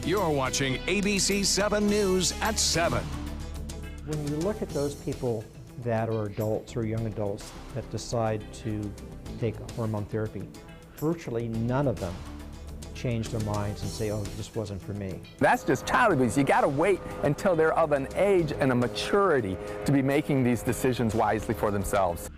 You're watching ABC7 News at 7. When you look at those people that are adults or young adults that decide to take hormone therapy, virtually none of them change their minds and say, oh, this wasn't for me. That's just child abuse. You got to wait until they're of an age and a maturity to be making these decisions wisely for themselves.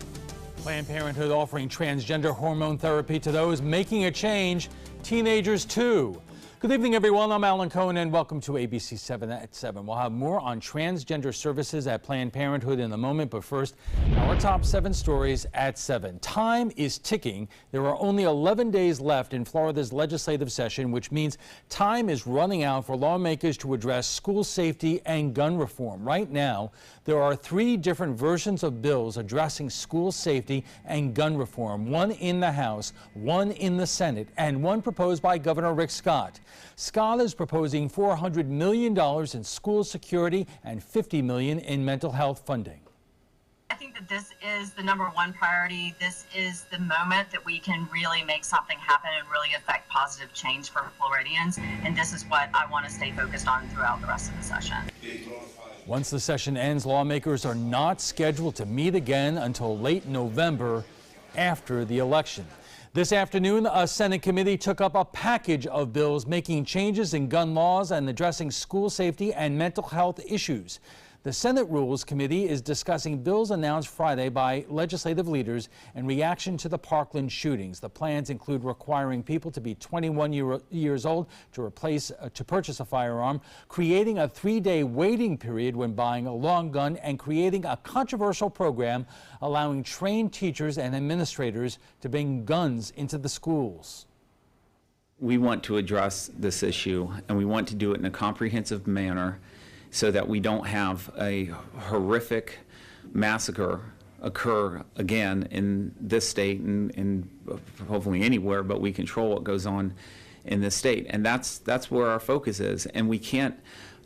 Planned Parenthood offering transgender hormone therapy to those making a change, teenagers too. Good evening, everyone. I'm Alan Cohen, and welcome to ABC7 at 7. We'll have more on transgender services at Planned Parenthood in a moment, but first, our top 7 stories at 7. Time is ticking. There are only 11 days left in Florida's legislative session, which means time is running out for lawmakers to address school safety and gun reform. Right now, there are 3 different versions of bills addressing school safety and gun reform, one in the House, one in the Senate, and one proposed by Governor Rick Scott. Scott is proposing $400 million in school security and $50 million in mental health funding. I think that this is the #1 priority. This is the moment that we can really make something happen and really affect positive change for Floridians. And this is what I want to stay focused on throughout the rest of the session. Once the session ends, lawmakers are not scheduled to meet again until late November after the election. This afternoon, a Senate committee took up a package of bills making changes in gun laws and addressing school safety and mental health issues. The Senate Rules Committee is discussing bills announced Friday by legislative leaders in reaction to the Parkland shootings. The plans include requiring people to be 21 years old to purchase a firearm, creating a 3-day waiting period when buying a long gun, and creating a controversial program allowing trained teachers and administrators to bring guns into the schools. We want to address this issue, and we want to do it in a comprehensive manner so that we don't have a horrific massacre occur again in this state and hopefully anywhere, but we control what goes on in this state. And that's where our focus is. And we can't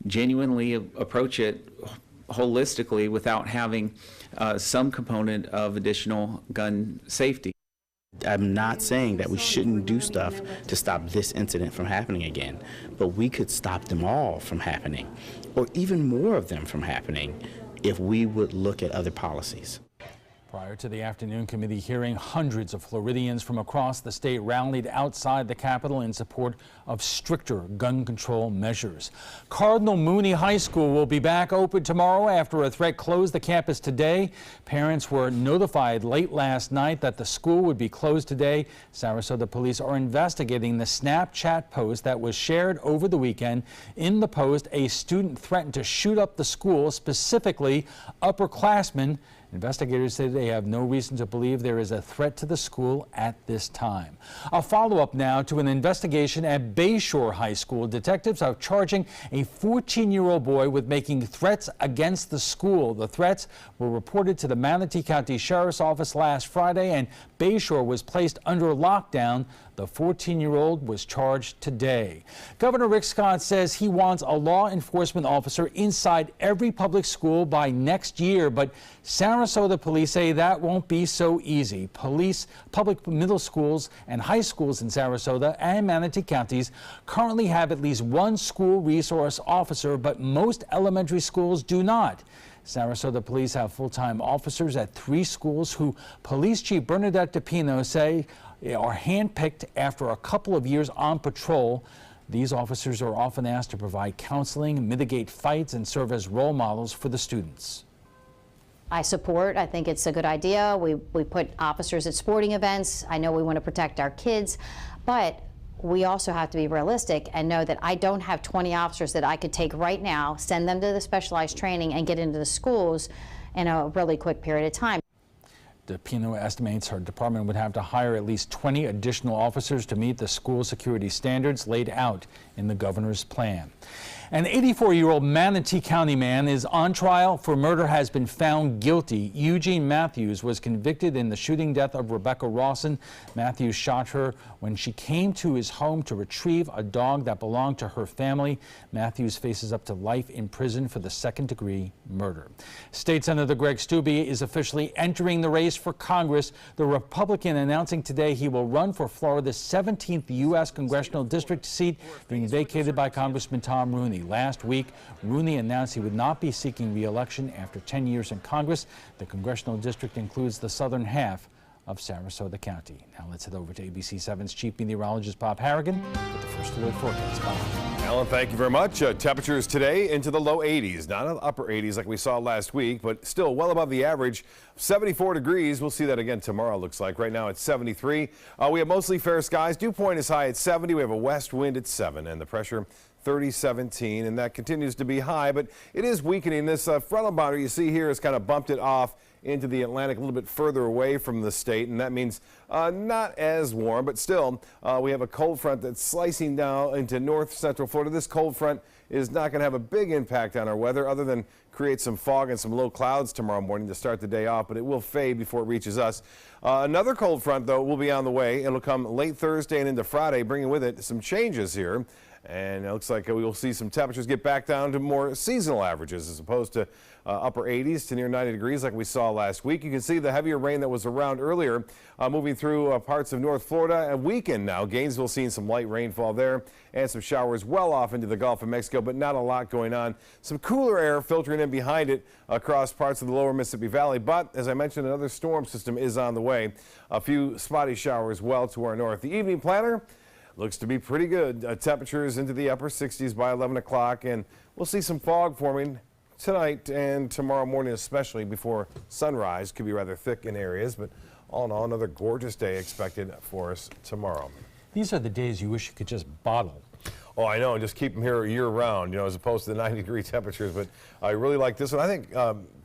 genuinely approach it holistically without having some component of additional gun safety. I'm not saying that we shouldn't do stuff to stop this incident from happening again, but we could stop them all from happening, or even more of them from happening, if we would look at other policies. Prior to the afternoon committee hearing, hundreds of Floridians from across the state rallied outside the Capitol in support of stricter gun control measures. Cardinal Mooney High School will be back open tomorrow after a threat closed the campus today. Parents were notified late last night that the school would be closed today. Sarasota police are investigating the Snapchat post that was shared over the weekend. In the post, a student threatened to shoot up the school, specifically upperclassmen. Investigators say they have no reason to believe there is a threat to the school at this time. A follow-up now to an investigation at Bayshore High School. Detectives are charging a 14-year-old boy with making threats against the school. The threats were reported to the Manatee County Sheriff's Office last Friday, and Bayshore was placed under lockdown. The 14-year-old was charged today. Governor Rick Scott says he wants a law enforcement officer inside every public school by next year, but Sarasota police say that won't be so easy. Public middle schools and high schools in Sarasota and Manatee counties currently have at least one school resource officer, but most elementary schools do not. Sarasota police have full-time officers at 3 schools who Police Chief Bernadette DePino say are handpicked after a couple of years on patrol. These officers are often asked to provide counseling, mitigate fights, and serve as role models for the students. I think it's a good idea. We put officers at sporting events. I know we want to protect our kids, but we also have to be realistic and know that I don't have 20 officers that I could take right now, send them to the specialized training, and get into the schools in a really quick period of time. DePino estimates her department would have to hire at least 20 additional officers to meet the school security standards laid out in the governor's plan. An 84-year-old Manatee County man is on trial for murder, has been found guilty. Eugene Matthews was convicted in the shooting death of Rebecca Rawson. Matthews shot her when she came to his home to retrieve a dog that belonged to her family. Matthews faces up to life in prison for the second-degree murder. State Senator Greg Steube is officially entering the race for Congress. The Republican announcing today he will run for Florida's 17th U.S. congressional district seat, the being vacated by Congressman Tom Rooney. Last week, Rooney announced he would not be seeking re-election after 10 years in Congress. The congressional district includes the southern half of Sarasota County. Now let's head over to ABC7's chief meteorologist Bob Harrigan with the first alert forecast. Bob. Alan, thank you very much. Temperatures today into the low 80s, not in the upper 80s like we saw last week, but still well above the average. 74 degrees. We'll see that again tomorrow, looks like. Right now it's 73. We have mostly fair skies. Dew point is high at 70. We have a west wind at 7 and the pressure 30-17, and that continues to be high, but it is weakening. This frontal boundary you see here has kind of bumped it off into the Atlantic a little bit further away from the state, and that means not as warm, but still we have a cold front that's slicing down into north central Florida. This cold front is not going to have a big impact on our weather other than create some fog and some low clouds tomorrow morning to start the day off, but it will fade before it reaches us. Another cold front, though, will be on the way. It'll come late Thursday and into Friday, bringing with it some changes here. And it looks like we will see some temperatures get back down to more seasonal averages as opposed to upper 80s to near 90 degrees like we saw last week. You can see the heavier rain that was around earlier moving through parts of North Florida. A weekend now. Gainesville seeing some light rainfall there and some showers well off into the Gulf of Mexico, but not a lot going on. Some cooler air filtering in behind it across parts of the lower Mississippi Valley. But as I mentioned, another storm system is on the way. A few spotty showers well to our north. The evening planner looks to be pretty good. Temperatures into the upper 60s by 11 o'clock, and we'll see some fog forming tonight and tomorrow morning, especially before sunrise. Could be rather thick in areas, but all in all, another gorgeous day expected for us tomorrow. These are the days you wish you could just bottle. Oh, I know, and just keep them here year round, you know, as opposed to the 90-degree temperatures. But I really like this one. I think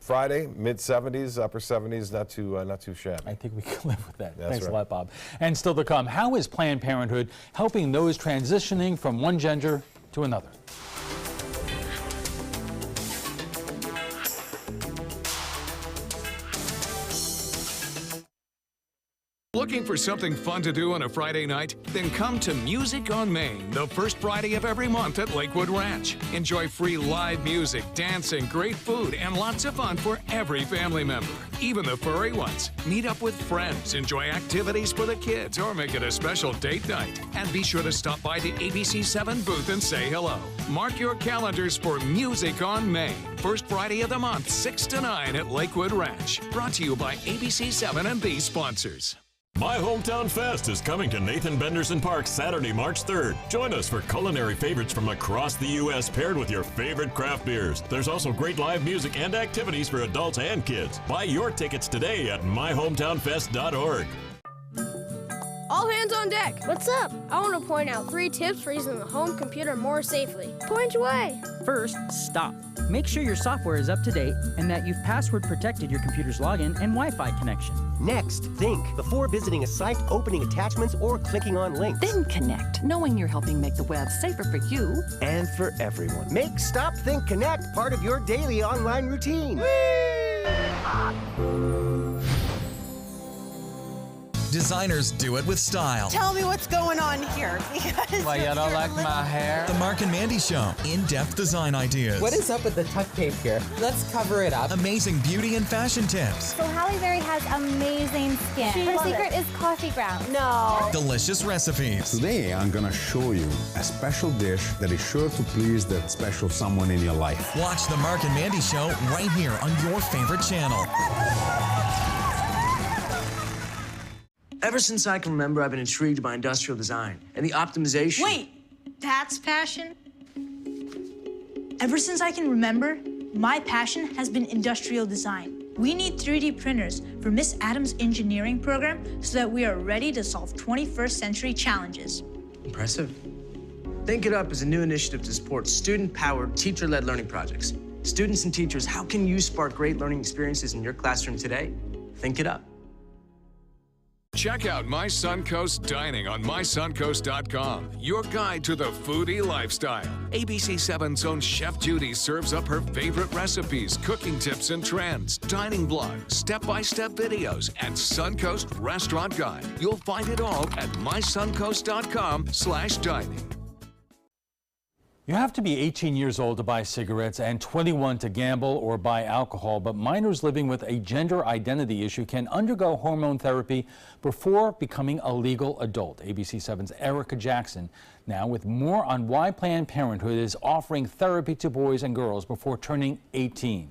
Friday, mid-70s, upper 70s, not too shabby. I think we can live with that. That's Thanks right. a lot, Bob. And still to come, how is Planned Parenthood helping those transitioning from one gender to another? Looking for something fun to do on a Friday night? Then come to Music on Main, the first Friday of every month at Lakewood Ranch. Enjoy free live music, dancing, great food, and lots of fun for every family member, even the furry ones. Meet up with friends, enjoy activities for the kids, or make it a special date night. And be sure to stop by the ABC7 booth and say hello. Mark your calendars for Music on Main, first Friday of the month, 6 to 9 at Lakewood Ranch. Brought to you by ABC7 and these sponsors. My Hometown Fest is coming to Nathan Benderson Park Saturday, March 3rd. Join us for culinary favorites from across the U.S. paired with your favorite craft beers. There's also great live music and activities for adults and kids. Buy your tickets today at myhometownfest.org. All hands on deck. What's up? I want to point out 3 tips for using the home computer more safely. Point away. First, stop. Make sure your software is up to date and that you've password protected your computer's login and Wi-Fi connection. Next, think before visiting a site, opening attachments, or clicking on links. Then connect, knowing you're helping make the web safer for you and for everyone. Make Stop, Think, Connect part of your daily online routine. Designers do it with style. Tell me what's going on here. Why, you don't like my hair? The Mark and Mandy Show. In-depth design ideas. What is up with the tuck tape here? Let's cover it up. Amazing beauty and fashion tips. So Halle Berry has amazing skin. Her secret is coffee grounds. No. Delicious recipes. Today, I'm going to show you a special dish that is sure to please that special someone in your life. Watch The Mark and Mandy Show right here on your favorite channel. Ever since I can remember, I've been intrigued by industrial design and the optimization. Wait, that's passion? Ever since I can remember, my passion has been industrial design. We need 3D printers for Miss Adams' engineering program so that we are ready to solve 21st century challenges. Impressive. Think It Up is a new initiative to support student-powered, teacher-led learning projects. Students and teachers, how can you spark great learning experiences in your classroom today? Think it up. Check out My Suncoast Dining on mysuncoast.com, your guide to the foodie lifestyle. ABC7's own Chef Judy serves up her favorite recipes, cooking tips and trends, dining blogs, step-by-step videos, and Suncoast Restaurant Guide. You'll find it all at mysuncoast.com/dining. You have to be 18 years old to buy cigarettes and 21 to gamble or buy alcohol, but minors living with a gender identity issue can undergo hormone therapy before becoming a legal adult. ABC7's Erica Jackson now with more on why Planned Parenthood is offering therapy to boys and girls before turning 18.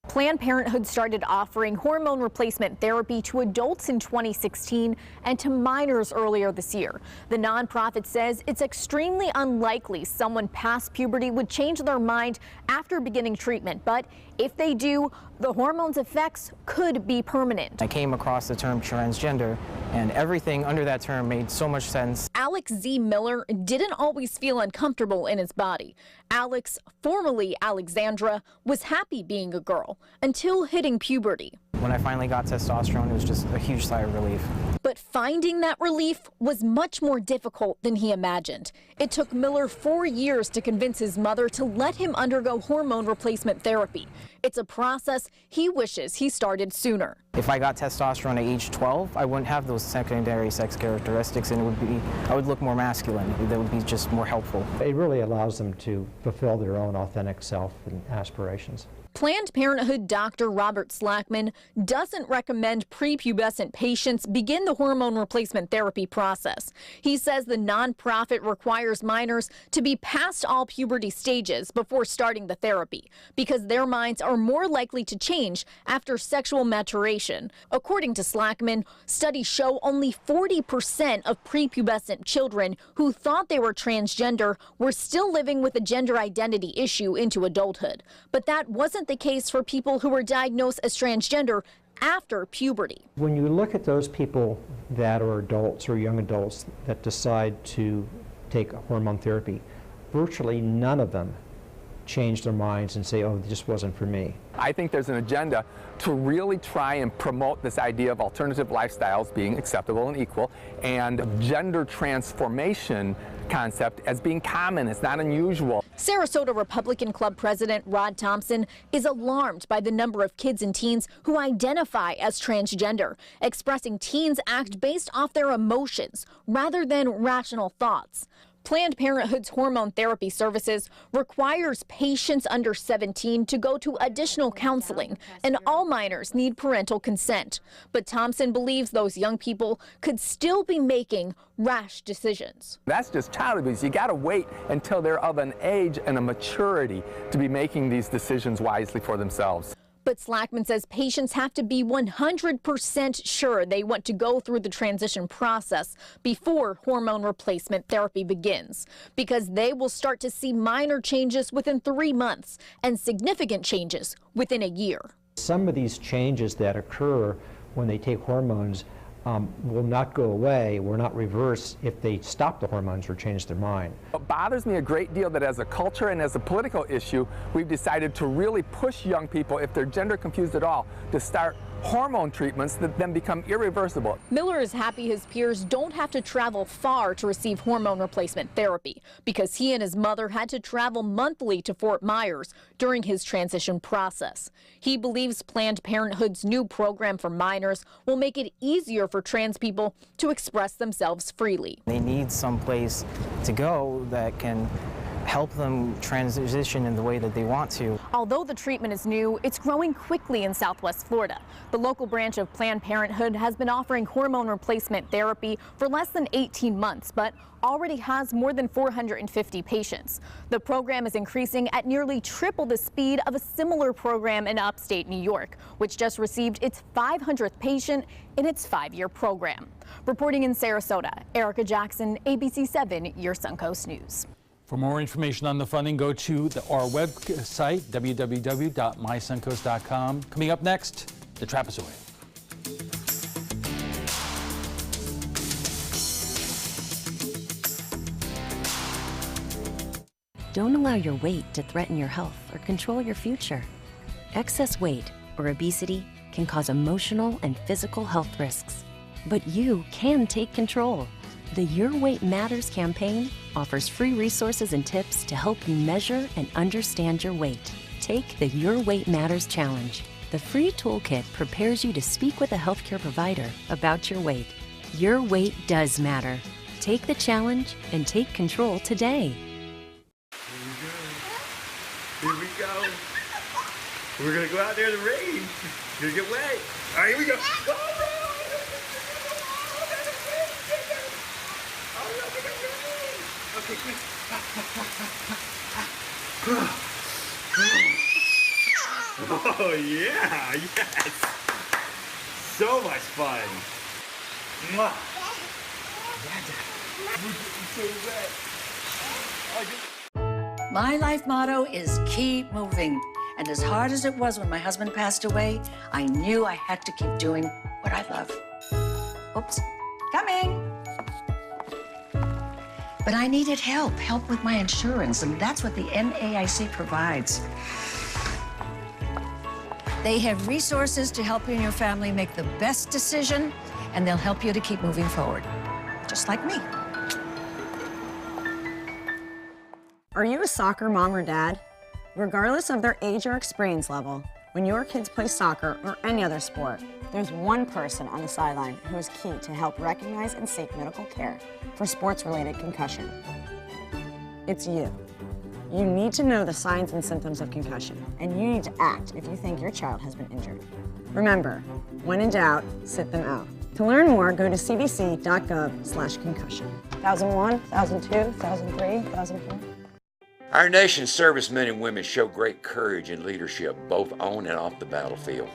Planned Parenthood started offering hormone replacement therapy to adults in 2016 and to minors earlier this year. The nonprofit says it's extremely unlikely someone past puberty would change their mind after beginning treatment, but if they do, the hormone's effects could be permanent. I came across the term transgender, and everything under that term made so much sense. Alex Z. Miller didn't always feel uncomfortable in his body. Alex, formerly Alexandra, was happy being a girl until hitting puberty. When I finally got testosterone, it was just a huge sigh of relief. But finding that relief was much more difficult than he imagined. It took Miller 4 years to convince his mother to let him undergo hormone replacement therapy. It's a process he wishes he started sooner. If I got testosterone at age 12, I wouldn't have those secondary sex characteristics, and I would look more masculine. That would be just more helpful. It really allows them to fulfill their own authentic self and aspirations. Planned Parenthood Dr. Robert Slackman doesn't recommend prepubescent patients begin the hormone replacement therapy process. He says the nonprofit requires minors to be past all puberty stages before starting the therapy because their minds are more likely to change after sexual maturation. According to Slackman, studies show only 40% of prepubescent children who thought they were transgender were still living with a gender identity issue into adulthood. But that wasn't the case for people who were diagnosed as transgender after puberty. When you look at those people that are adults or young adults that decide to take hormone therapy, virtually none of them change their minds and say, oh, this just wasn't for me. I think there's an agenda to really try and promote this idea of alternative lifestyles being acceptable and equal, and gender transformation concept as being common. It's not unusual. Sarasota Republican Club President Rod Thompson is alarmed by the number of kids and teens who identify as transgender, expressing teens act based off their emotions rather than rational thoughts. Planned Parenthood's hormone therapy services requires patients under 17 to go to additional counseling, and all minors need parental consent. But Thompson believes those young people could still be making rash decisions. That's just child abuse. You got to wait until they're of an age and a maturity to be making these decisions wisely for themselves. But Slackman says patients have to be 100% sure they want to go through the transition process before hormone replacement therapy begins, because they will start to see minor changes within 3 months and significant changes within a year. Some of these changes that occur when they take hormones will not go away, will not reverse if they stop the hormones or change their mind. It bothers me a great deal that as a culture and as a political issue, we've decided to really push young people, if they're gender confused at all, to start hormone treatments that then become irreversible. Miller is happy his peers don't have to travel far to receive hormone replacement therapy because he and his mother had to travel monthly to Fort Myers during his transition process. He believes Planned Parenthood's new program for minors will make it easier for trans people to express themselves freely. They need some place to go that can help them transition in the way that they want to. Although the treatment is new, it's growing quickly in Southwest Florida. The local branch of Planned Parenthood has been offering hormone replacement therapy for less than 18 months, but already has more than 450 patients. The program is increasing at nearly triple the speed of a similar program in upstate New York, which just received its 500th patient in its 5-year program. Reporting in Sarasota, Erica Jackson, ABC7, your Suncoast News. For more information on the funding, go to our website, www.mysuncoast.com. Coming up next, the trapezoid. Don't allow your weight to threaten your health or control your future. Excess weight or obesity can cause emotional and physical health risks. But you can take control. The Your Weight Matters campaign offers free resources and tips to help you measure and understand your weight. Take the Your Weight Matters Challenge. The free toolkit prepares you to speak with a healthcare provider about your weight. Your weight does matter. Take the challenge and take control today. go. We're gonna go out there in the rain. You're gonna get wet. All right, here we go. Okay, quick. Oh yeah, yes. So much fun. Mwah. My life motto is keep moving. And as hard as it was when my husband passed away, I knew I had to keep doing what I love. Oops, coming. But I needed help with my insurance, and that's what the NAIC provides. They have resources to help you and your family make the best decision, and they'll help you to keep moving forward, just like me. Are you a soccer mom or dad? Regardless of their age or experience level, when your kids play soccer or any other sport, there's one person on the sideline who is key to help recognize and seek medical care for sports-related concussion. It's you. You need to know the signs and symptoms of concussion, and you need to act if you think your child has been injured. Remember, when in doubt, sit them out. To learn more, go to cdc.gov/concussion. 1001, 1002, 1003, 1004. Our nation's servicemen and women show great courage and leadership, both on and off the battlefield.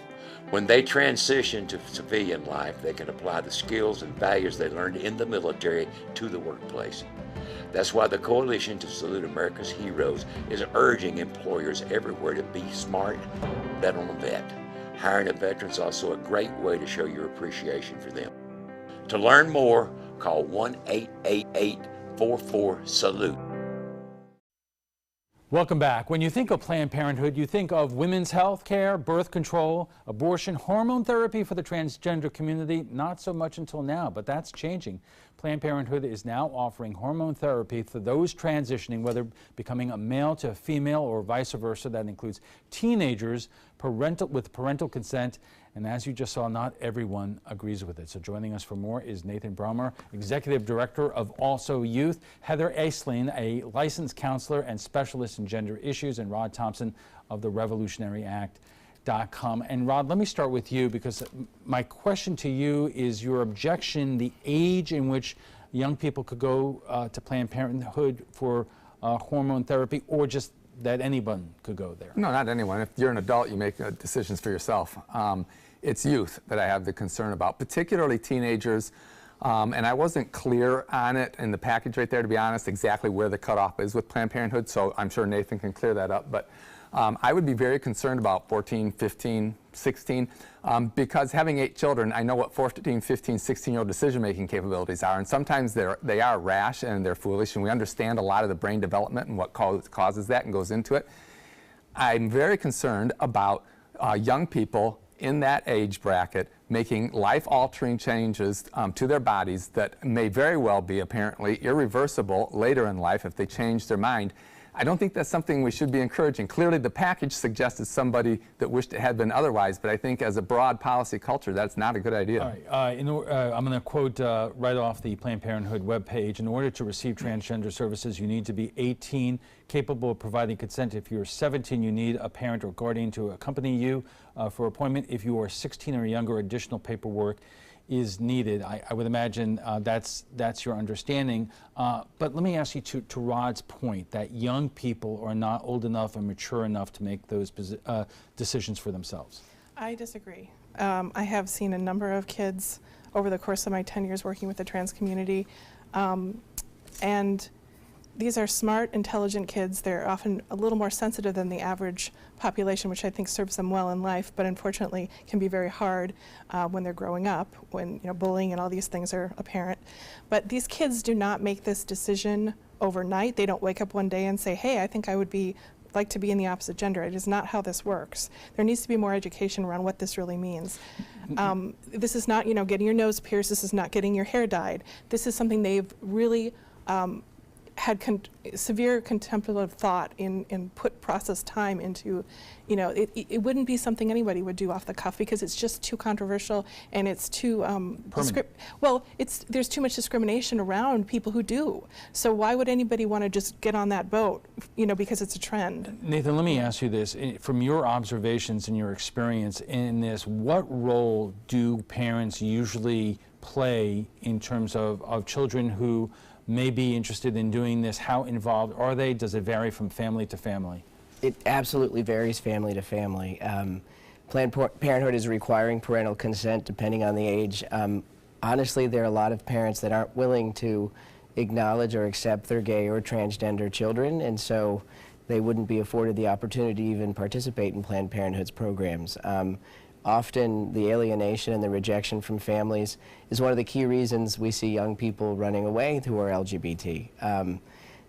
When they transition to civilian life, they can apply the skills and values they learned in the military to the workplace. That's why the Coalition to Salute America's Heroes is urging employers everywhere to be smart, bet on a vet. Hiring a veteran is also a great way to show your appreciation for them. To learn more, call 1-888-44-SALUTE. Welcome back. When you think of Planned Parenthood, you think of women's health care, birth control, abortion, hormone therapy for the transgender community. Not so much until now, but that's changing. Planned Parenthood is now offering hormone therapy for those transitioning, whether becoming a male to a female or vice versa. That includes teenagers with parental consent. And as you just saw, not everyone agrees with it. So joining us for more is Nathan Brummer, Executive Director of Also Youth, Heather Aisling, a licensed counselor and specialist in gender issues, and Rod Thompson of the RevolutionaryAct.com. And Rod, let me start with you, because my question to you is your objection, the age in which young people could go to Planned Parenthood for hormone therapy, or just that anyone could go there? No, not anyone. If you're an adult, you make decisions for yourself. It's youth that I have the concern about, particularly teenagers. And I wasn't clear on it in the package right there, to be honest, exactly where the cutoff is with Planned Parenthood, so I'm sure Nathan can clear that up. But I would be very concerned about 14, 15, 16, because having 8 children, I know what 14, 15, 16-year-old decision-making capabilities are, and sometimes they are rash and they're foolish, and we understand a lot of the brain development and what causes that and goes into it. I'm very concerned about young people in that age bracket making life-altering changes to their bodies that may very well be apparently irreversible later in life if they change their mind. I don't think that's something we should be encouraging. Clearly, the package suggested somebody that wished it had been otherwise, but I think as a broad policy culture, that's not a good idea. All right. I'm going to quote right off the Planned Parenthood webpage. In order to receive transgender services, you need to be 18, capable of providing consent. If you're 17, you need a parent or guardian to accompany you for appointment. If you are 16 or younger, additional paperwork is needed. I would imagine that's your understanding. But let me ask you to Rod's point that young people are not old enough or mature enough to make those decisions for themselves. I disagree. I have seen a number of kids over the course of my 10 years working with the trans community, and these are smart, intelligent kids. They're often a little more sensitive than the average population, which I think serves them well in life, but unfortunately can be very hard when they're growing up, when bullying and all these things are apparent. But these kids do not make this decision overnight. They don't wake up one day and say, hey, I think I would like to be in the opposite gender. It is not how this works. There needs to be more education around what this really means. This is not getting your nose pierced. This is not getting your hair dyed. This is something they've really had severe contemplative thought and put process time into, you know, it wouldn't be something anybody would do off the cuff because it's just too controversial and it's too there's too much discrimination around people who do. So why would anybody want to just get on that boat, you know, because it's a trend? Nathan, let me ask you this. From your observations and your experience in this, what role do parents usually play in terms of children who may be interested in doing this? How involved are they? Does it vary from family to family? It absolutely varies family to family. Planned Parenthood is requiring parental consent depending on the age. Honestly, there are a lot of parents that aren't willing to acknowledge or accept their gay or transgender children, and so they wouldn't be afforded the opportunity to even participate in Planned Parenthood's programs. Often the alienation and the rejection from families is one of the key reasons we see young people running away who are LGBT.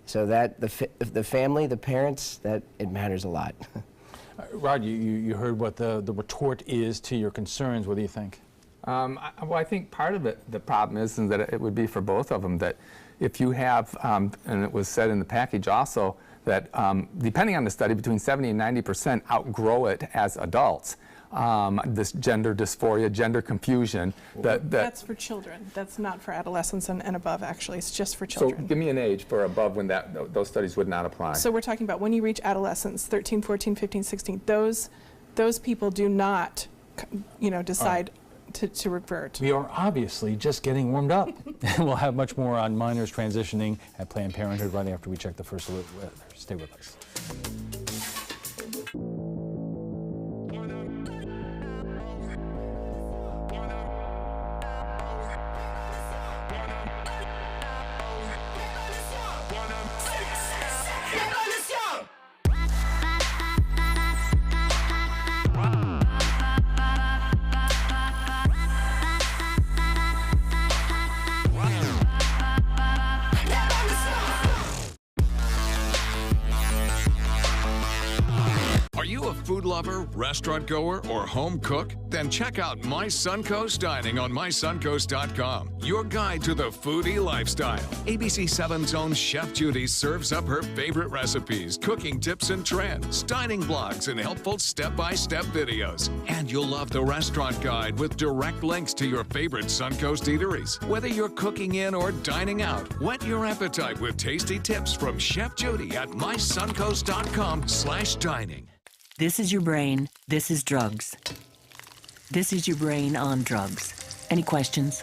So that the family, the parents, that it matters a lot. Rod, you heard what the retort is to your concerns. What do you think? Well, I think part of it, the problem is that it would be for both of them, that if you have, and it was said in the package also, that depending on the study, between 70 and 90% outgrow it as adults. This gender dysphoria, gender confusion. That's for children. That's not for adolescents and above, actually. It's just for children. So give me an age for above when those studies would not apply. So we're talking about when you reach adolescence, 13, 14, 15, 16, those people do not, you know, decide to revert. We are obviously just getting warmed up. We'll have much more on minors transitioning at Planned Parenthood right after we check the first alert weather. Stay with us. Food lover, restaurant goer, or home cook? Then check out My Suncoast Dining on mysuncoast.com, your guide to the foodie lifestyle. ABC7's own Chef Judy serves up her favorite recipes, cooking tips and trends, dining blogs, and helpful step-by-step videos. And you'll love the restaurant guide with direct links to your favorite Suncoast eateries. Whether you're cooking in or dining out, whet your appetite with tasty tips from Chef Judy at mysuncoast.com/dining. This is your brain. This is drugs. This is your brain on drugs. Any questions?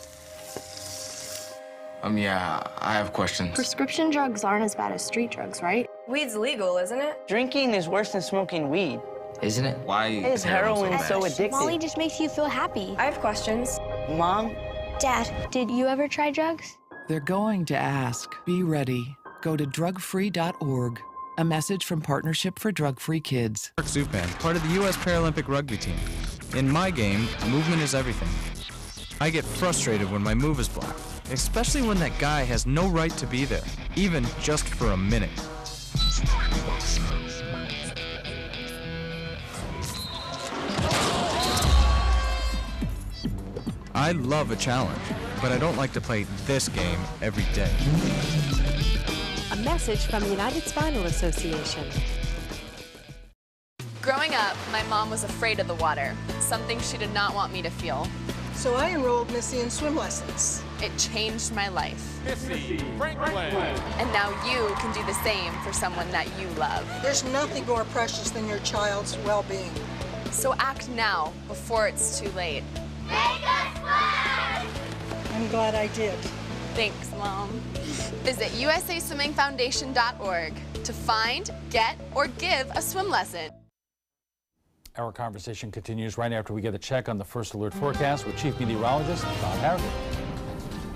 Yeah, I have questions. Prescription drugs aren't as bad as street drugs, right? Weed's legal, isn't it? Drinking is worse than smoking weed. Isn't it? Why is heroin so addictive? Molly just makes you feel happy. I have questions. Mom? Dad, did you ever try drugs? They're going to ask. Be ready. Go to drugfree.org. A message from Partnership for Drug-Free Kids. Zupan, part of the U.S. Paralympic rugby team. In my game, movement is everything. I get frustrated when my move is blocked, especially when that guy has no right to be there, even just for a minute. I love a challenge, but I don't like to play this game every day. A message from the United Spinal Association. Growing up, my mom was afraid of the water, something she did not want me to feel. So I enrolled Missy in swim lessons. It changed my life. Missy Franklin. And now you can do the same for someone that you love. There's nothing more precious than your child's well-being. So act now, before it's too late. Make us fly! I'm glad I did. Thanks, Mom. Visit usaswimmingfoundation.org to find, get, or give a swim lesson. Our conversation continues right after we get a check on the first alert forecast with Chief Meteorologist Bob Harrigan.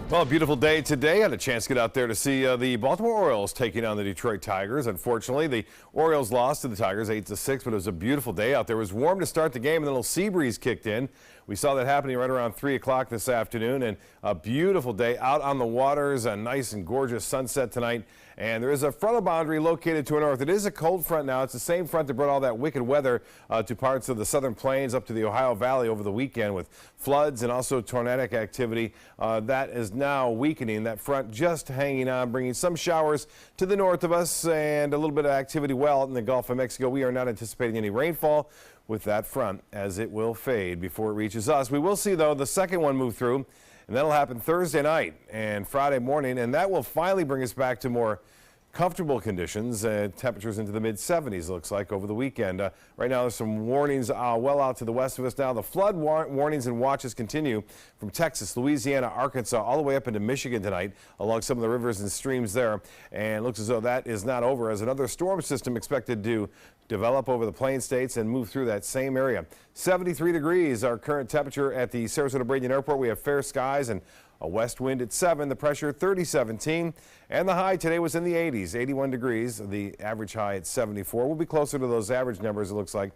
Well, a beautiful day today. Had a chance to get out there to see the Baltimore Orioles taking on the Detroit Tigers. Unfortunately, the Orioles lost to the Tigers 8-6, but it was a beautiful day out there. It was warm to start the game, and then a little sea breeze kicked in. We saw that happening right around 3 o'clock this afternoon, and a beautiful day out on the waters, a nice and gorgeous sunset tonight, And there is a frontal boundary located to our north. It is a cold front now. It's the same front that brought all that wicked weather to parts of the southern plains up to the Ohio Valley over the weekend with floods and also tornadic activity. That is now weakening. That front just hanging on, bringing some showers to the north of us and a little bit of activity well out in the Gulf of Mexico. We are not anticipating any rainfall with that front as it will fade before it reaches us. We will see, though, the second one move through, and that'll happen Thursday night and Friday morning, and that will finally bring us back to more comfortable conditions. Temperatures into the mid-70s, looks like, over the weekend. Right now, there's some warnings well out to the west of us now. The flood warnings and watches continue from Texas, Louisiana, Arkansas, all the way up into Michigan tonight along some of the rivers and streams there. And it looks as though that is not over, as another storm system expected to develop over the Plain States and move through that same area. 73 degrees, our current temperature at the Sarasota-Bradenton Airport. We have fair skies and a west wind at 7, the pressure 30-17, and the high today was in the 80s, 81 degrees, the average high at 74. We'll be closer to those average numbers, it looks like,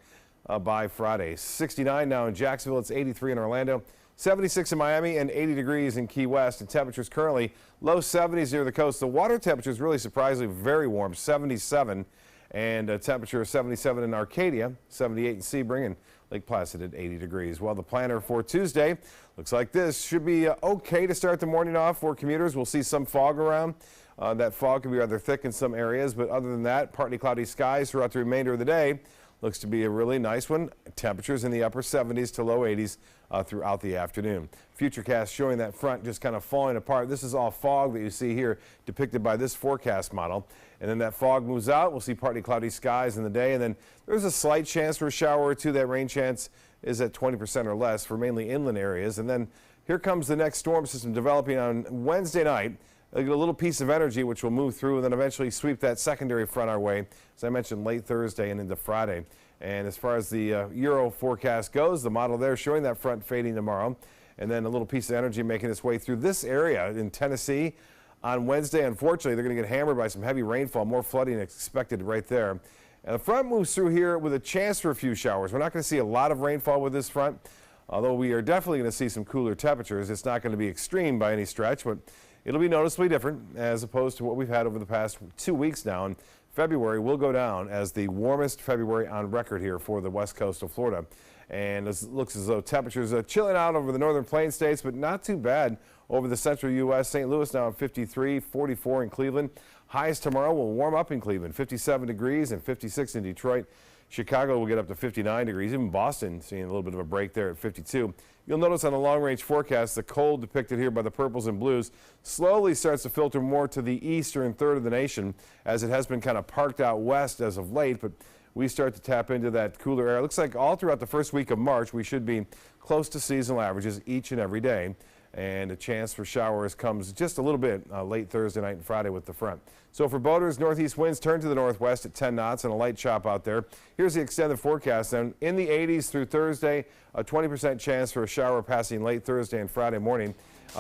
by Friday. 69 now in Jacksonville, it's 83 in Orlando, 76 in Miami, and 80 degrees in Key West. And temperatures currently low 70s near the coast. The water temperature is really surprisingly very warm, 77, and a temperature of 77 in Arcadia, 78 in Sebring, and Lake Placid at 80 degrees. Well, the planner for Tuesday looks like this. Should be okay to start the morning off for commuters. We'll see some fog around. That fog can be rather thick in some areas, but other than that, partly cloudy skies throughout the remainder of the day. Looks to be a really nice one. Temperatures in the upper 70s to low 80s throughout the afternoon. Futurecast showing that front just kind of falling apart. This is all fog that you see here depicted by this forecast model. And then that fog moves out. We'll see partly cloudy skies in the day. And then there's a slight chance for a shower or two. That rain chance is at 20% or less for mainly inland areas. And then here comes the next storm system developing on Wednesday night. They'll get a little piece of energy which will move through and then eventually sweep that secondary front our way, as I mentioned, late Thursday and into Friday. And as far as the Euro forecast goes, the model there showing that front fading tomorrow, and then a little piece of energy making its way through this area in Tennessee on Wednesday. Unfortunately, they're going to get hammered by some heavy rainfall, more flooding expected right there. And the front moves through here with a chance for a few showers. We're not going to see a lot of rainfall with this front, although we are definitely going to see some cooler temperatures. It's not going to be extreme by any stretch, but it'll be noticeably different as opposed to what we've had over the past 2 weeks now. And February will go down as the warmest February on record here for the west coast of Florida. And it looks as though temperatures are chilling out over the northern plain states, but not too bad over the central U.S. St. Louis now at 53, 44 in Cleveland. Highs tomorrow will warm up in Cleveland, 57 degrees and 56 in Detroit. Chicago will get up to 59 degrees. Even Boston seeing a little bit of a break there at 52. You'll notice on the long-range forecast, the cold depicted here by the purples and blues slowly starts to filter more to the eastern third of the nation, as it has been kind of parked out west as of late. But we start to tap into that cooler air. It looks like all throughout the first week of March, we should be close to seasonal averages each and every day. And a chance for showers comes just a little bit late Thursday night and Friday with the front. So for boaters, northeast winds turn to the northwest at 10 knots and a light chop out there. Here's the extended forecast then. In the 80s through Thursday, a 20% chance for a shower passing late Thursday and Friday morning.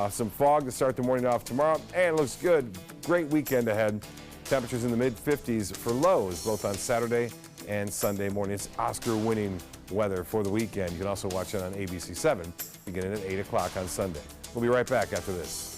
Some fog to start the morning off tomorrow, and it looks good. Great weekend ahead. Temperatures in the mid-50s for lows both on Saturday and Sunday morning. It's Oscar-winning weather for the weekend. You can also watch it on ABC7 beginning at 8 o'clock on Sunday. We'll be right back after this.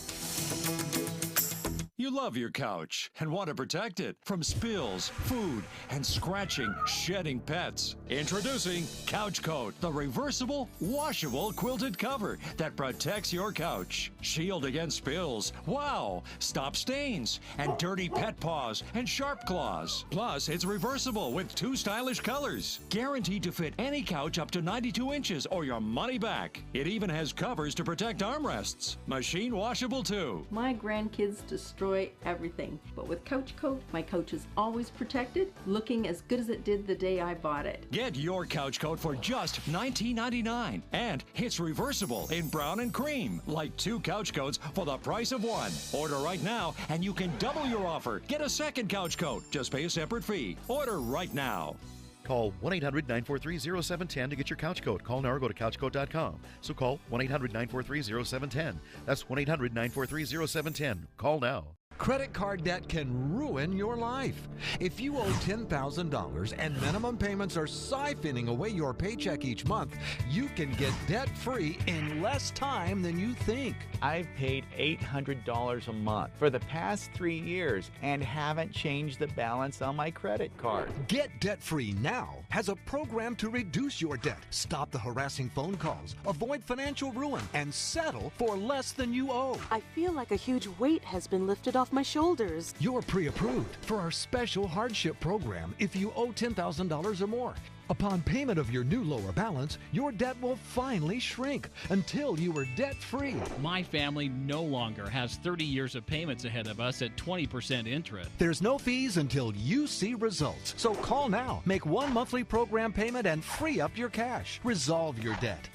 You love your couch and want to protect it from spills, food, and scratching, shedding pets. Introducing Couch Coat, the reversible, washable quilted cover that protects your couch. Shield against spills, wow, stop stains, and dirty pet paws and sharp claws. Plus, it's reversible with 2 stylish colors. Guaranteed to fit any couch up to 92 inches or your money back. It even has covers to protect armrests. Machine washable too. My grandkids destroy everything, but with Couch Coat, my couch is always protected, looking as good as it did the day I bought it. Get your Couch Coat for just $19.99, and it's reversible in brown and cream, like 2 couch coats for the price of 1. Order right now, and you can double your offer. Get a second Couch Coat. Just pay a separate fee. Order right now. Call 1-800-943-0710 to get your couch coat. Call now or go to couchcoat.com. So call 1-800-943-0710. That's 1-800-943-0710. Call now. Credit card debt can ruin your life. If you owe $10,000 and minimum payments are siphoning away your paycheck each month, you can get debt-free in less time than you think. I've paid $800 a month for the past 3 years and haven't changed the balance on my credit card. Get debt-free now has a program to reduce your debt, stop the harassing phone calls, avoid financial ruin, and settle for less than you owe. I feel like a huge weight has been lifted off my shoulders. You're pre-approved for our special hardship program if you owe $10,000 or more. Upon payment of your new lower balance, your debt will finally shrink until you are debt-free. My family no longer has 30 years of payments ahead of us at 20% interest. There's no fees until you see results. So call now, make one monthly program payment, and free up your cash. Resolve your debt.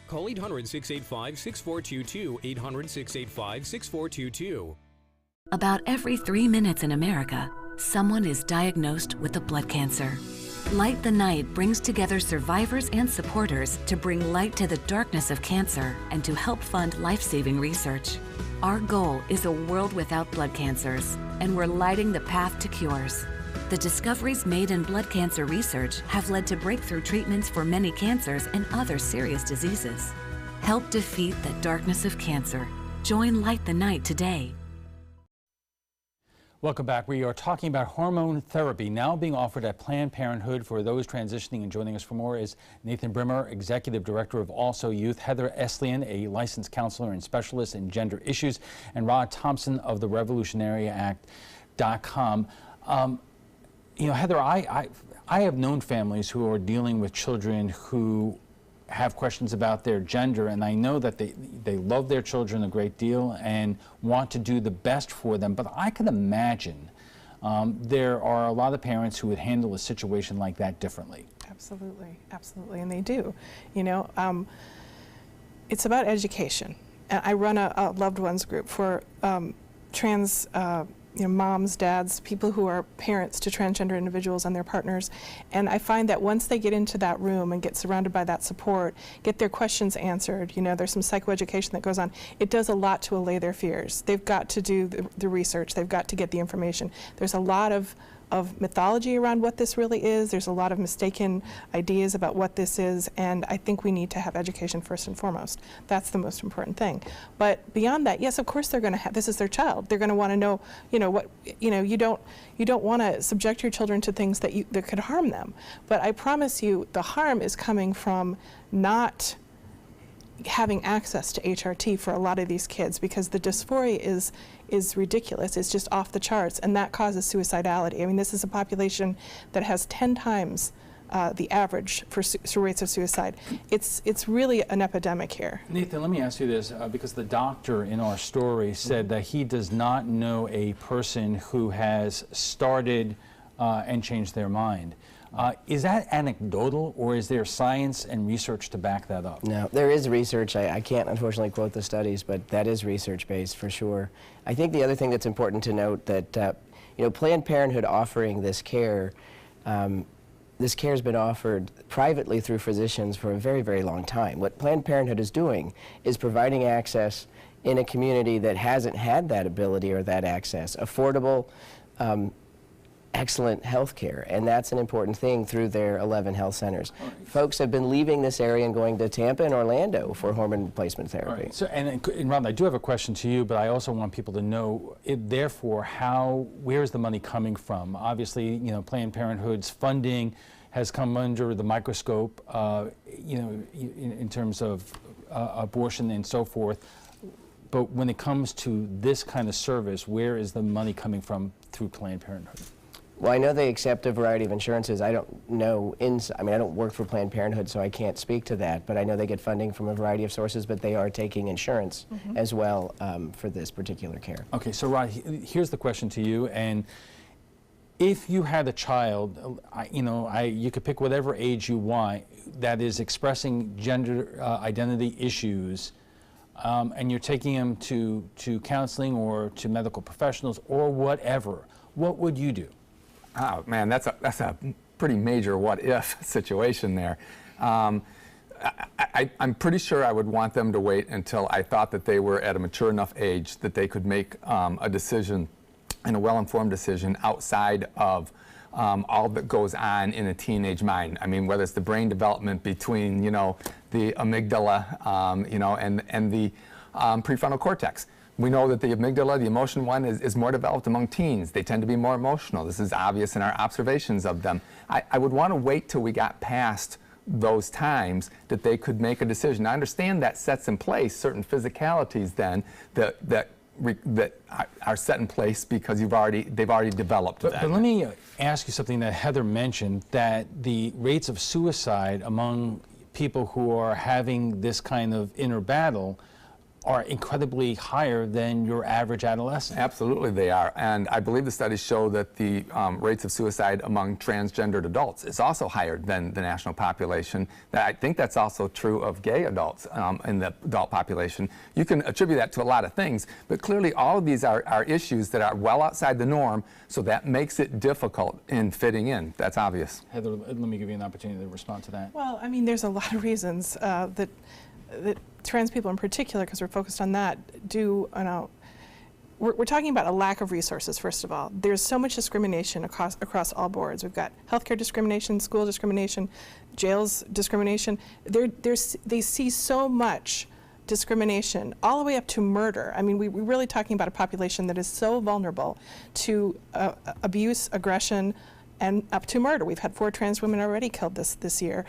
Call 800-685-6422, 800-685-6422. About every 3 minutes in America, someone is diagnosed with a blood cancer. Light the Night brings together survivors and supporters to bring light to the darkness of cancer and to help fund life-saving research. Our goal is a world without blood cancers, and we're lighting the path to cures. The discoveries made in blood cancer research have led to breakthrough treatments for many cancers and other serious diseases. Help defeat the darkness of cancer. Join Light the Night today. Welcome back. We are talking about hormone therapy now being offered at Planned Parenthood for those transitioning, and joining us for more is Nathan Brimmer, Executive Director of Also Youth, Heather Eslian, a licensed counselor and specialist in gender issues, and Rod Thompson of the RevolutionaryAct.com. You know, Heather, I have known families who are dealing with children who have questions about their gender, and I know that they love their children a great deal and want to do the best for them, but I can imagine there are a lot of parents who would handle a situation like that differently. Absolutely, absolutely, and they do. You know, it's about education. I run a loved ones group for trans moms, dads, people who are parents to transgender individuals and their partners. And I find that once they get into that room and get surrounded by that support, get their questions answered, you know, there's some psychoeducation that goes on, it does a lot to allay their fears. They've got to do the research, they've got to get the information. There's a lot of mythology around what this really is. There's a lot of mistaken ideas about what this is, and I think we need to have education first and foremost. That's the most important thing. But beyond that, yes, of course they're going to have, this is their child. They're going to want to know, you know, what, you know, you don't want to subject your children to things that could harm them. But I promise you, the harm is coming from not having access to HRT for a lot of these kids, because the dysphoria is ridiculous. It's just off the charts, and that causes suicidality. I mean, this is a population that has 10 times the average for rates of suicide. It's really an epidemic here. Nathan, let me ask you this, because the doctor in our story said that he does not know a person who has started and changed their mind. Is that anecdotal, or is there science and research to back that up? No, there is research. I can't unfortunately quote the studies, but that is research-based for sure. I think the other thing that's important to note that you know, Planned Parenthood offering this care has been offered privately through physicians for a very, very long time. What Planned Parenthood is doing is providing access in a community that hasn't had that ability or that access, affordable, excellent health care, and that's an important thing through their 11 health centers. Right. Folks have been leaving this area and going to Tampa and Orlando for hormone replacement therapy. Right. So, and Ron, I do have a question to you, but I also want people to know, therefore, where is the money coming from? Obviously, you know, Planned Parenthood's funding has come under the microscope, you know, in terms of abortion and so forth. But when it comes to this kind of service, where is the money coming from through Planned Parenthood? Well, I know they accept a variety of insurances. I don't know, I mean, I don't work for Planned Parenthood, so I can't speak to that, but I know they get funding from a variety of sources, but they are taking insurance as well for this particular care. Okay, so Rod, here's the question to you, and if you had a child, you know, you could pick whatever age you want, that is expressing gender identity issues, and you're taking them to counseling or to medical professionals or whatever, what would you do? Oh man, that's a pretty major what-if situation there. I'm pretty sure I would want them to wait until I thought that they were at a mature enough age that they could make a decision, and a well-informed decision, outside of all that goes on in a teenage mind. I mean, whether it's the brain development between, you know, the amygdala, you know, and the prefrontal cortex. We know that the amygdala, the emotion one, is more developed among teens. They tend to be more emotional. This is obvious in our observations of them. I would want to wait till we got past those times that they could make a decision. I understand that sets in place certain physicalities then that are set in place because they've already developed that. But let me ask you something that Heather mentioned, that the rates of suicide among people who are having this kind of inner battle are incredibly higher than your average adolescent. Absolutely they are, and I believe the studies show that the rates of suicide among transgendered adults is also higher than the national population. I think that's also true of gay adults in the adult population. You can attribute that to a lot of things, but clearly all of these are issues that are well outside the norm, so that makes it difficult in fitting in. That's obvious. Heather, let me give you an opportunity to respond to that. Well, I mean, there's a lot of reasons that trans people in particular, because we're focused on that, we're talking about a lack of resources, first of all. There's so much discrimination across all boards. We've got healthcare discrimination, school discrimination, jails discrimination. They see so much discrimination, all the way up to murder. I mean, we're really talking about a population that is so vulnerable to abuse, aggression, and up to murder. We've had 4 trans women already killed this year.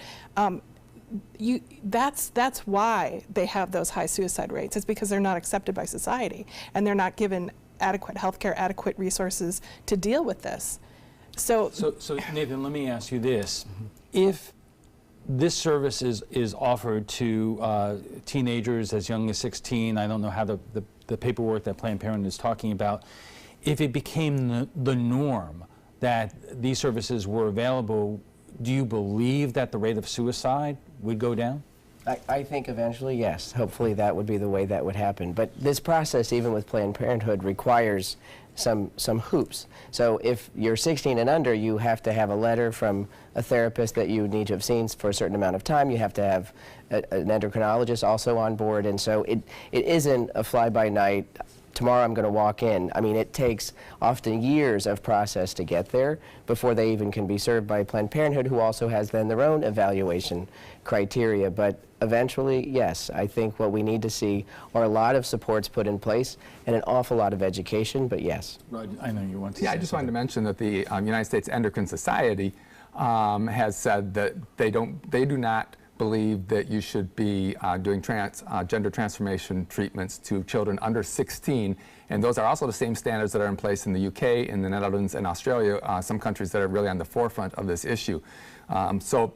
That's why they have those high suicide rates. It's because they're not accepted by society, and they're not given adequate health care, adequate resources to deal with this. So Nathan, let me ask you this. If this service is offered to teenagers as young as 16, I don't know how the paperwork that Planned Parenthood is talking about, if it became the norm that these services were available, do you believe that the rate of suicide would go down? I think eventually, yes. Hopefully that would be the way that would happen. But this process, even with Planned Parenthood, requires some hoops. So if you're 16 and under, you have to have a letter from a therapist that you need to have seen for a certain amount of time. You have to have an endocrinologist also on board. And so it isn't a fly-by-night, tomorrow I'm going to walk in. I mean, it takes often years of process to get there before they even can be served by Planned Parenthood, who also has then their own evaluation criteria. But eventually, yes, I think what we need to see are a lot of supports put in place and an awful lot of education, but yes. Rod, I know you want to say I just wanted to mention that the United States Endocrine Society has said that they do not believe that you should be doing gender transformation treatments to children under 16, and those are also the same standards that are in place in the UK, in the Netherlands, and Australia, some countries that are really on the forefront of this issue. So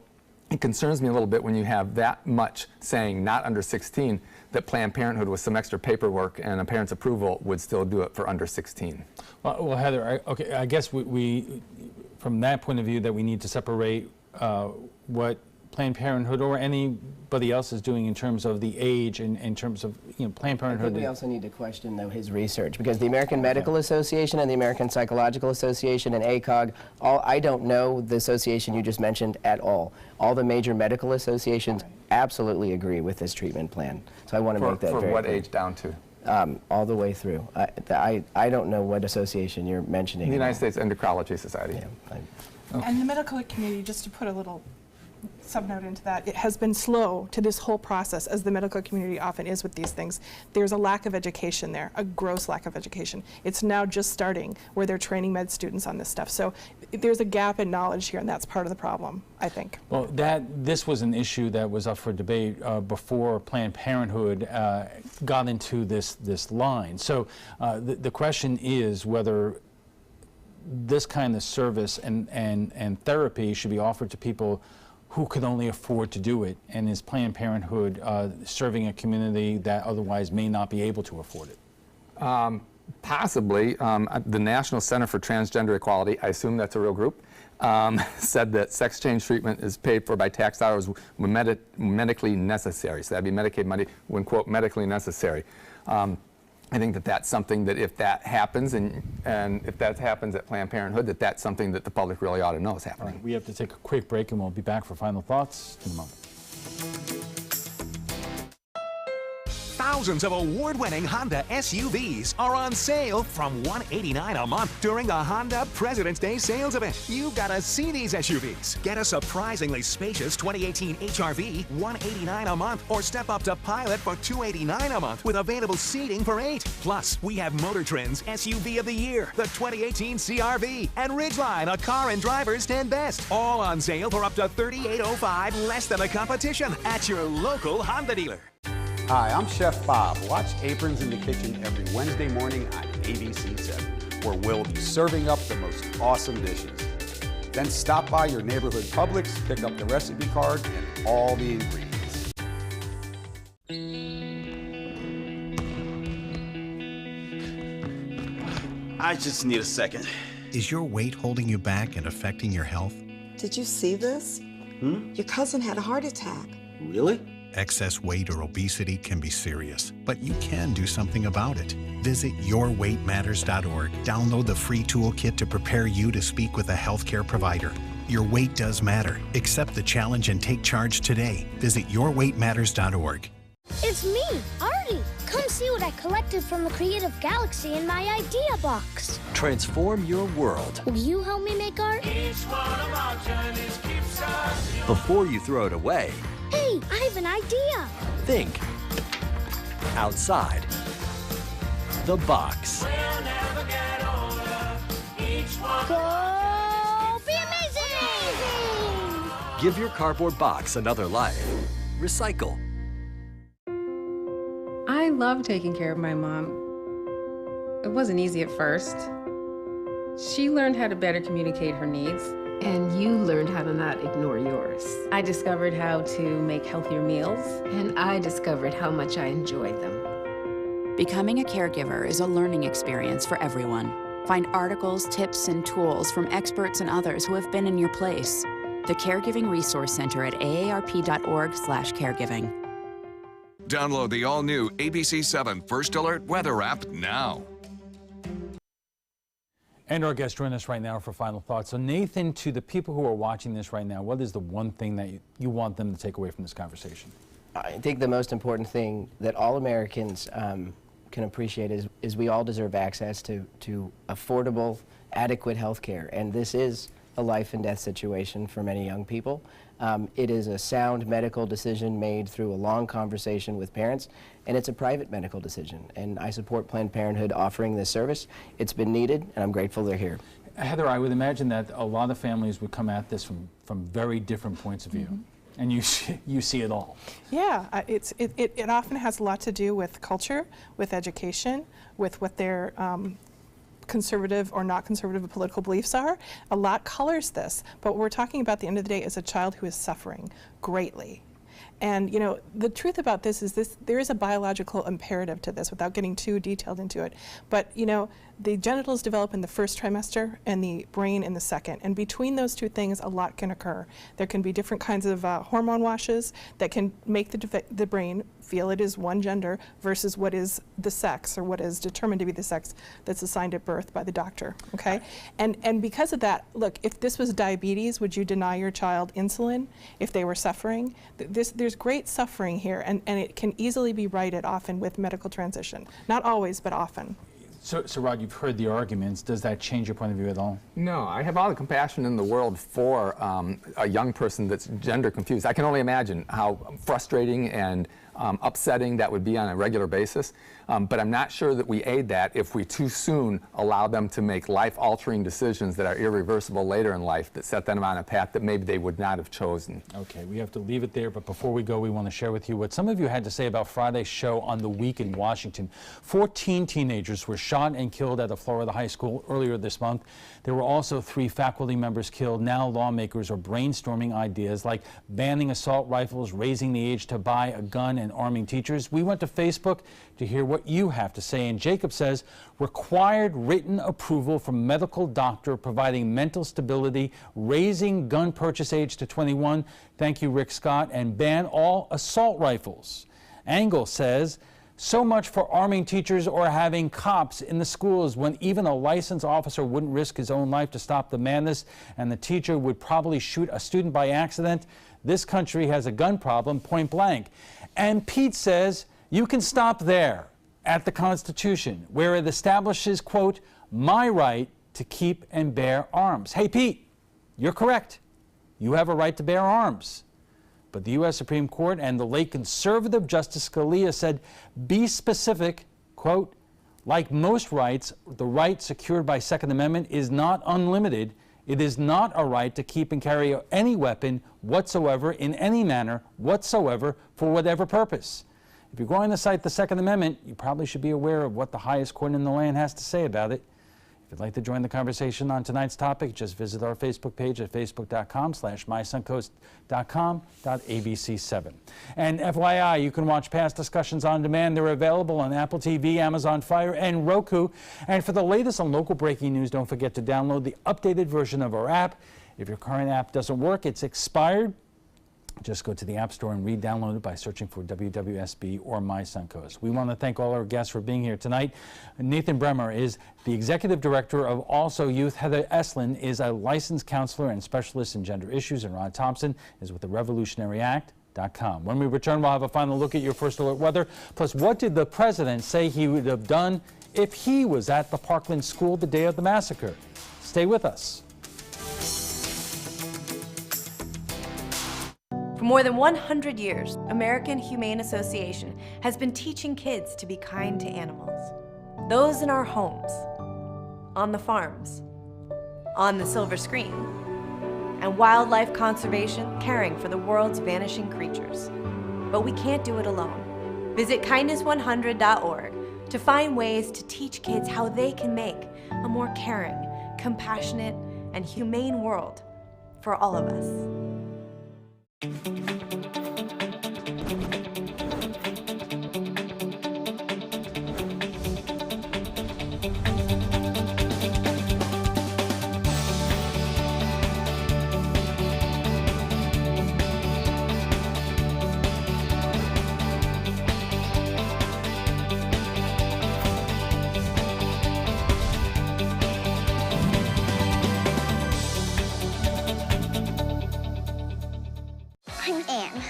it concerns me a little bit when you have that much saying not under 16, that Planned Parenthood with some extra paperwork and a parent's approval would still do it for under 16. Well, Heather, I guess we from that point of view, that we need to separate what Planned Parenthood or anybody else is doing in terms of the age and in terms of, you know, Planned Parenthood. I think we also need to question, though, his research, because the American Medical Association and the American Psychological Association and ACOG, I don't know the association you just mentioned at all. All the major medical associations absolutely agree with this treatment plan. So I want to make that very clear. For what age down to? All the way through. I don't know what association you're mentioning. The United States Endocrinology Society. Yeah, And the medical community, just to put a little subnote into that, it has been slow to this whole process, as the medical community often is with these things. There's a lack of education there, a gross lack of education. It's now just starting where they're training med students on this stuff. So there's a gap in knowledge here, and that's part of the problem, I think. Well, this was an issue that was up for debate before Planned Parenthood got into this line. So the question is whether this kind of service and therapy should be offered to people who could only afford to do it, and is Planned Parenthood serving a community that otherwise may not be able to afford it? Possibly. The National Center for Transgender Equality, I assume that's a real group, said that sex change treatment is paid for by tax dollars when medically necessary. So that'd be Medicaid money when, quote, medically necessary. I think that that's something that if that happens, and if that happens at Planned Parenthood, that's something that the public really ought to know is happening. All right, we have to take a quick break, and we'll be back for final thoughts in a moment. Thousands of award-winning Honda SUVs are on sale from $189 a month during the Honda President's Day sales event. You've got to see these SUVs. Get a surprisingly spacious 2018 HR-V, $189 a month, or step up to Pilot for $289 a month with available seating for 8. Plus, we have Motor Trend's SUV of the Year, the 2018 CR-V, and Ridgeline, a Car and Driver's 10 Best. All on sale for up to $38.05, less than the competition, at your local Honda dealer. Hi, I'm Chef Bob. Watch Aprons in the Kitchen every Wednesday morning on ABC7, where we'll be serving up the most awesome dishes. Then stop by your neighborhood Publix, pick up the recipe card and all the ingredients. I just need a second. Is your weight holding you back and affecting your health? Did you see this? Your cousin had a heart attack. Really? Excess weight or obesity can be serious, but you can do something about it. Visit yourweightmatters.org. Download the free toolkit to prepare you to speak with a healthcare provider. Your weight does matter. Accept the challenge and take charge today. Visit yourweightmatters.org. It's me, Artie. Come see what I collected from the Creative Galaxy in my idea box. Transform your world. Will you help me make art? Each one of our journeys keeps us. Before you throw it away, Hey, I have an idea. think outside the box. We'll never get older. Each one Go be amazing! Give your cardboard box another life. Recycle. I love taking care of my mom. It wasn't easy at first. She learned how to better communicate her needs. And you learned how to not ignore yours. I discovered how to make healthier meals. And I discovered how much I enjoyed them. Becoming a caregiver is a learning experience for everyone. Find articles, tips, and tools from experts and others who have been in your place. The Caregiving Resource Center at aarp.org/caregiving. Download the all-new ABC7 First Alert Weather app now. And our guests join us right now for final thoughts. So Nathan, to the people who are watching this right now, what is the one thing that you want them to take away from this conversation? I think the most important thing that all Americans can appreciate is we all deserve access to affordable, adequate health care. And this is a life and death situation for many young people. It is a sound medical decision made through a long conversation with parents, and it's a private medical decision. And I support Planned Parenthood offering this service. It's been needed, and I'm grateful they're here. Heather, I would imagine that a lot of families would come at this from very different points of view. And you see it all. Yeah, it often has a lot to do with culture, with education, with what their conservative or not conservative political beliefs are. A lot colors this, but what we're talking about at the end of the day is a child who is suffering greatly. And you know, the truth about this is there is a biological imperative to this without getting too detailed into it. But you know, the genitals develop in the first trimester and the brain in the second. And between those two things, a lot can occur. There can be different kinds of hormone washes that can make the brain feel it is one gender versus what is the sex or what is determined to be the sex that's assigned at birth by the doctor, okay? And because of that, look, if this was diabetes, would you deny your child insulin if they were suffering? There's great suffering here, and it can easily be righted often with medical transition. Not always, but often. So Rod, you've heard the arguments. Does that change your point of view at all? No, I have all the compassion in the world for a young person that's gender confused. I can only imagine how frustrating and upsetting that would be on a regular basis. But I'm not sure that we aid that if we too soon allow them to make life-altering decisions that are irreversible later in life that set them on a path that maybe they would not have chosen. Okay, we have to leave it there, but before we go, we want to share with you what some of you had to say about Friday's show on The Week in Washington. 14 teenagers were shot and killed at a Florida high school earlier this month. There were also 3 faculty members killed. Now lawmakers are brainstorming ideas like banning assault rifles, raising the age to buy a gun, and arming teachers. We went to Facebook to hear what you have to say, and Jacob says required written approval from medical doctor providing mental stability, raising gun purchase age to 21, thank you Rick Scott, and ban all assault rifles. Angle says so much for arming teachers or having cops in the schools when even a licensed officer wouldn't risk his own life to stop the madness, and the teacher would probably shoot a student by accident. This country has a gun problem, point blank. And Pete says You can stop there at the Constitution, where it establishes, quote, my right to keep and bear arms. Hey, Pete, you're correct. You have a right to bear arms. But the U.S. Supreme Court and the late conservative Justice Scalia said, be specific, quote, like most rights, the right secured by Second Amendment is not unlimited. It is not a right to keep and carry any weapon whatsoever in any manner whatsoever for whatever purpose. If you're going to cite the Second Amendment, you probably should be aware of what the highest court in the land has to say about it. If you'd like to join the conversation on tonight's topic, just visit our Facebook page at facebook.com/mysuncoast.com.abc7. And FYI, you can watch past discussions on demand. They're available on Apple TV, Amazon Fire, and Roku. And for the latest on local breaking news, don't forget to download the updated version of our app. If your current app doesn't work, it's expired. Just go to the App Store and re-download it by searching for WWSB or My Suncoast. We want to thank all our guests for being here tonight. Nathan Bremer is the Executive Director of Also Youth. Heather Eslin is a licensed counselor and specialist in gender issues. And Ron Thompson is with the RevolutionaryAct.com. When we return, we'll have a final look at your first alert weather. Plus, what did the president say he would have done if he was at the Parkland school the day of the massacre? Stay with us. For more than 100 years, American Humane Association has been teaching kids to be kind to animals. Those in our homes, on the farms, on the silver screen, and wildlife conservation, caring for the world's vanishing creatures. But we can't do it alone. Visit kindness100.org to find ways to teach kids how they can make a more caring, compassionate, and humane world for all of us.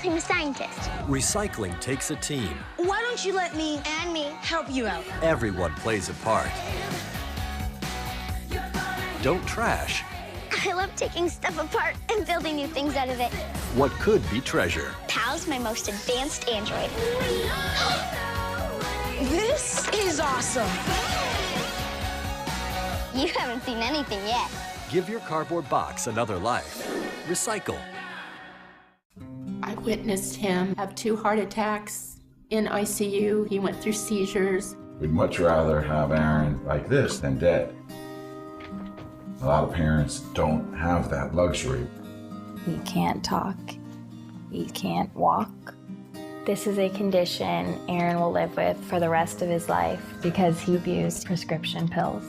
I'm a scientist. Recycling takes a team. Why don't you let me and me help you out? Everyone plays a part. Don't trash I love taking stuff apart and building new things out of it. what could be treasure. Pal's my most advanced android. This is awesome. You haven't seen anything yet. Give your cardboard box another life. Recycle. I witnessed him have 2 heart attacks in ICU. He went through seizures. We'd much rather have Aaron like this than dead. A lot of parents don't have that luxury. He can't talk. He can't walk. This is a condition Aaron will live with for the rest of his life because he abused prescription pills.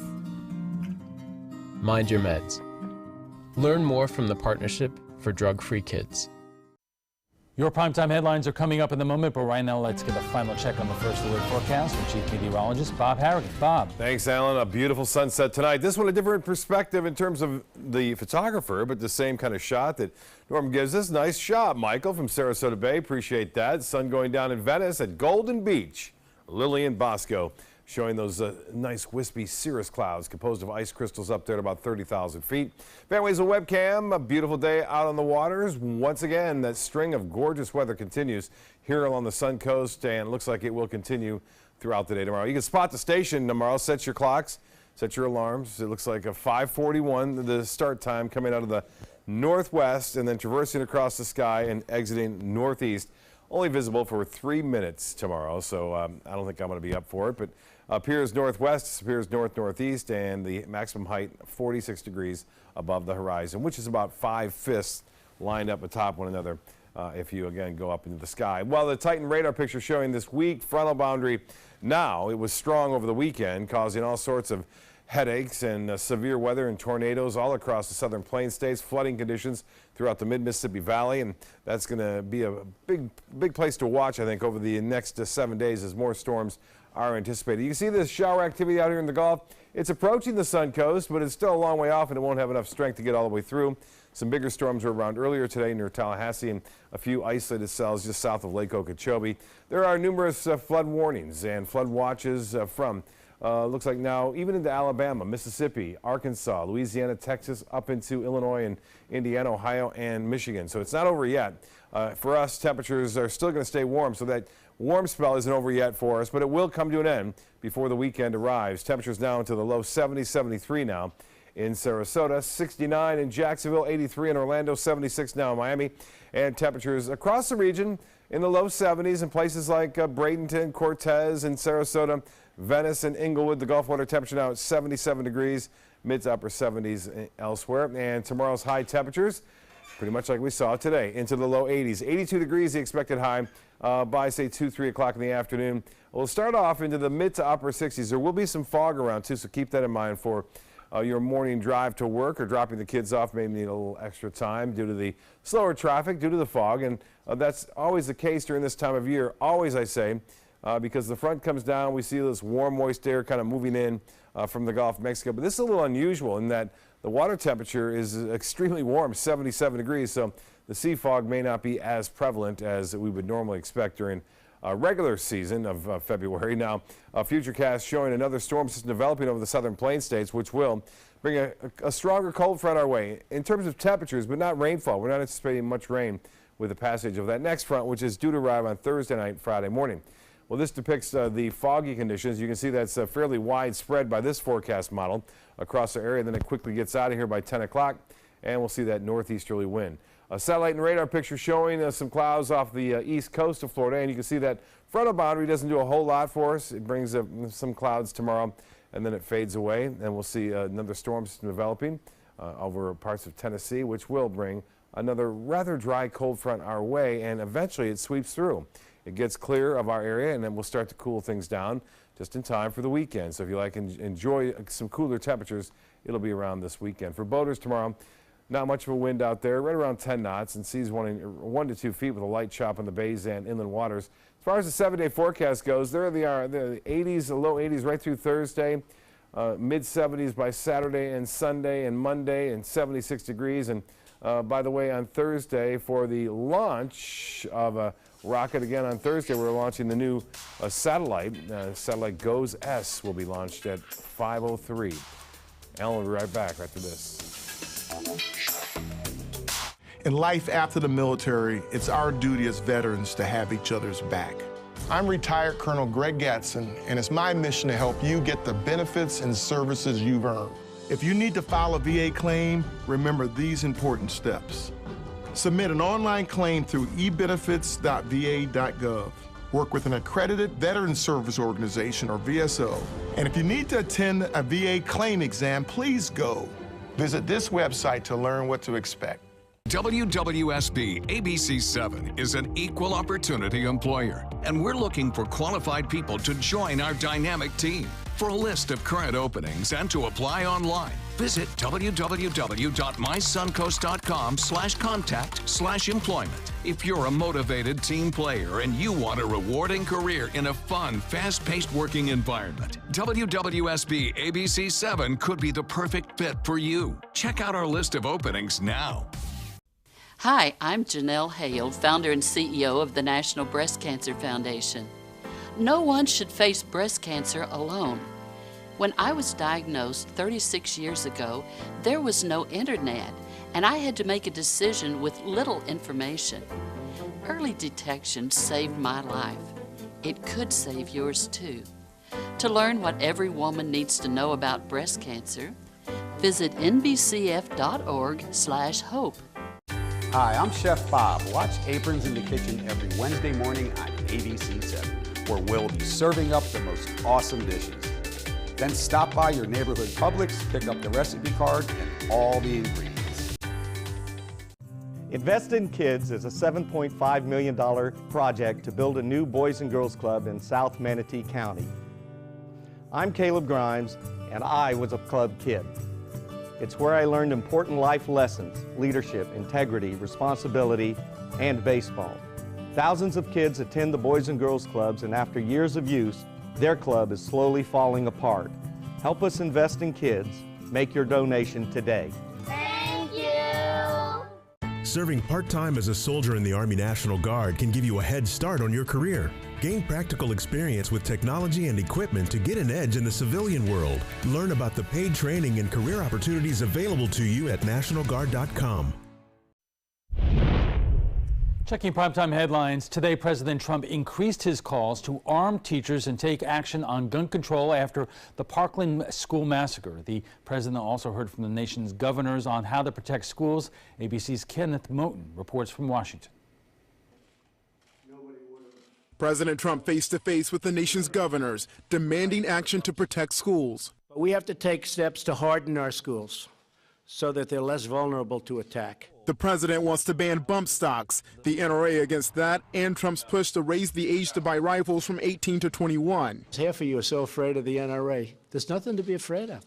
Mind your meds. Learn more from the Partnership for Drug-Free Kids. Your primetime headlines are coming up in a moment, but right now let's get a final check on the First Alert forecast with Chief Meteorologist Bob Harrigan. Bob. Thanks, Alan. A beautiful sunset tonight. This one a different perspective in terms of the photographer, but the same kind of shot that Norm gives us. Nice shot, Michael, from Sarasota Bay. Appreciate that. Sun going down in Venice at Golden Beach. Lillian Bosco showing those nice wispy cirrus clouds composed of ice crystals up there at about 30,000 feet. Families a webcam, a beautiful day out on the waters. Once again, that string of gorgeous weather continues here along the Sun Coast, and it looks like it will continue throughout the day tomorrow. You can spot the station tomorrow. Set your clocks, set your alarms. It looks like a 5:41, the start time, coming out of the northwest and then traversing across the sky and exiting northeast. Only visible for 3 minutes tomorrow, so I don't think I'm going to be up for it, but appears northwest, disappears north-northeast, and the maximum height 46 degrees above the horizon, which is about 5/5 lined up atop one another if you, again, go up into the sky. Well, the Titan radar picture showing this weak frontal boundary now. It was strong over the weekend, causing all sorts of headaches and severe weather and tornadoes all across the southern plains states, flooding conditions throughout the mid-Mississippi Valley, and that's going to be a big place to watch, I think, over the next 7 days as more storms are anticipated. You can see this shower activity out here in the Gulf. It's approaching the Sun Coast, but it's still a long way off, and it won't have enough strength to get all the way through. Some bigger storms were around earlier today near Tallahassee and a few isolated cells just south of Lake Okeechobee. There are numerous flood warnings and flood watches from looks like now even into Alabama, Mississippi, Arkansas, Louisiana, Texas, up into Illinois and Indiana, Ohio, and Michigan. So it's not over yet. For us, temperatures are still going to stay warm, so that warm spell isn't over yet for us, but it will come to an end before the weekend arrives. Temperatures now into the low 70s, 73 now in Sarasota, 69 in Jacksonville, 83 in Orlando, 76 now in Miami, and temperatures across the region in the low 70s in places like Bradenton, Cortez, and Sarasota, Venice, and Inglewood. The Gulf water temperature now at 77 degrees, mid to upper 70s elsewhere. And tomorrow's high temperatures, pretty much like we saw today, into the low 80s. 82 degrees the expected high by, say, 2, 3 o'clock in the afternoon. We'll start off into the mid to upper 60s. There will be some fog around, too, so keep that in mind for your morning drive to work or dropping the kids off. Maybe need a little extra time due to the slower traffic, due to the fog. And that's always the case during this time of year. Always, I say, because the front comes down. We see this warm, moist air kind of moving in from the Gulf of Mexico. But this is a little unusual in that the water temperature is extremely warm, 77 degrees. So the sea fog may not be as prevalent as we would normally expect during a regular season of February. Now, Futurecast showing another storm system developing over the southern plain states, which will bring a stronger cold front our way in terms of temperatures, but not rainfall. We're not anticipating much rain with the passage of that next front, which is due to arrive on Thursday night, Friday morning. Well, this depicts the foggy conditions. You can see that's fairly widespread by this forecast model across our area. Then it quickly gets out of here by 10 o'clock, and we'll see that northeasterly wind. A satellite and radar picture showing some clouds off the east coast of Florida, and you can see that frontal boundary doesn't do a whole lot for us. It brings some clouds tomorrow, and then it fades away, and we'll see another storm system developing over parts of Tennessee, which will bring another rather dry cold front our way, and eventually it sweeps through. It gets clear of our area, and then we'll start to cool things down just in time for the weekend. So if you like enjoy some cooler temperatures, it'll be around this weekend. For boaters tomorrow, not much of a wind out there, right around 10 knots, and seas 1 to 2 feet with a light chop on the bays and inland waters. As far as the 7-day forecast goes, there they are, the 80s, the low 80s right through Thursday, mid 70s by Saturday and Sunday and Monday, and 76 degrees. And by the way, on Thursday for the launch of a rocket again on Thursday, we're launching the new satellite. Satellite GOES S will be launched at 5:03. Alan will be right back after this. In life after the military, it's our duty as veterans to have each other's back. I'm retired Colonel Greg Gatson, and it's my mission to help you get the benefits and services you've earned. If you need to file a VA claim, remember these important steps. Submit an online claim through ebenefits.va.gov. Work with an accredited Veteran Service Organization, or VSO. And if you need to attend a VA claim exam, please go. Visit this website to learn what to expect. WWSB ABC7 is an equal opportunity employer, and we're looking for qualified people to join our dynamic team. For a list of current openings and to apply online, visit www.mysuncoast.com/contact/employment. If you're a motivated team player and you want a rewarding career in a fun, fast-paced working environment, WWSB ABC7 could be the perfect fit for you. Check out our list of openings now. Hi, I'm Janelle Hale, founder and CEO of the National Breast Cancer Foundation. No one should face breast cancer alone. When I was diagnosed 36 years ago, there was no internet, and I had to make a decision with little information. Early detection saved my life. It could save yours too. To learn what every woman needs to know about breast cancer, visit nbcf.org/hope. Hi, I'm Chef Bob. Watch Aprons in the Kitchen every Wednesday morning on ABC7, where we'll be serving up the most awesome dishes. Then stop by your neighborhood Publix, pick up the recipe card and all the ingredients. Invest in Kids is a $7.5 million project to build a new Boys and Girls Club in South Manatee County. I'm Caleb Grimes, and I was a club kid. It's where I learned important life lessons: leadership, integrity, responsibility, and baseball. Thousands of kids attend the Boys and Girls Clubs, and after years of use, Their club is slowly falling apart. Help us invest in kids. Make your donation today. Thank you! Serving part-time as a soldier in the Army National Guard can give you a head start on your career. Gain practical experience with technology and equipment to get an edge in the civilian world. Learn about the paid training and career opportunities available to you at NationalGuard.com. Checking primetime headlines. Today, President Trump increased his calls to arm teachers and take action on gun control after the Parkland school massacre. The president also heard from the nation's governors on how to protect schools. ABC's Kenneth Moten reports from Washington. President Trump face-to-face with the nation's governors, demanding action to protect schools. We have to take steps to harden our schools so that they're less vulnerable to attack. The president wants to ban bump stocks, the NRA against that, and Trump's push to raise the age to buy rifles from 18 to 21. Half of you are so afraid of the NRA. There's nothing to be afraid of.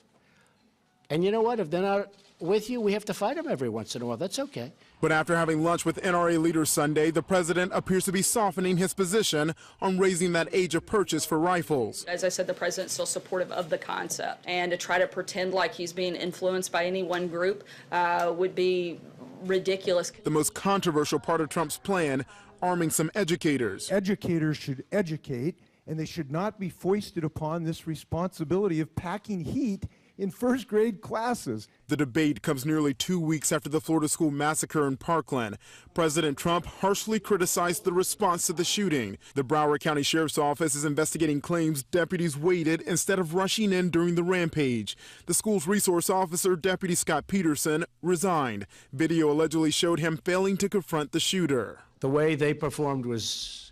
And you know what? If they're not with you, we have to fight them every once in a while. That's okay. But after having lunch with NRA leaders Sunday, the president appears to be softening his position on raising that age of purchase for rifles. As I said, the president's still supportive of the concept, and to try to pretend like he's being influenced by any one group would be ridiculous. The most controversial part of Trump's plan, arming some educators. Educators should educate, and they should not be foisted upon this responsibility of packing heat in first grade classes. The debate comes nearly 2 weeks after the Florida school massacre in Parkland. President Trump harshly criticized the response to the shooting. The Broward County Sheriff's Office is investigating claims deputies waited instead of rushing in during the rampage. The school's resource officer, Deputy Scott Peterson, resigned. Video allegedly showed him failing to confront the shooter. The way they performed was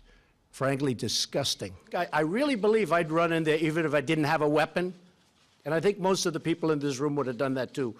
frankly disgusting. I really believe I'd run in there even if I didn't have a weapon. And I think most of the people in this room would have done that too.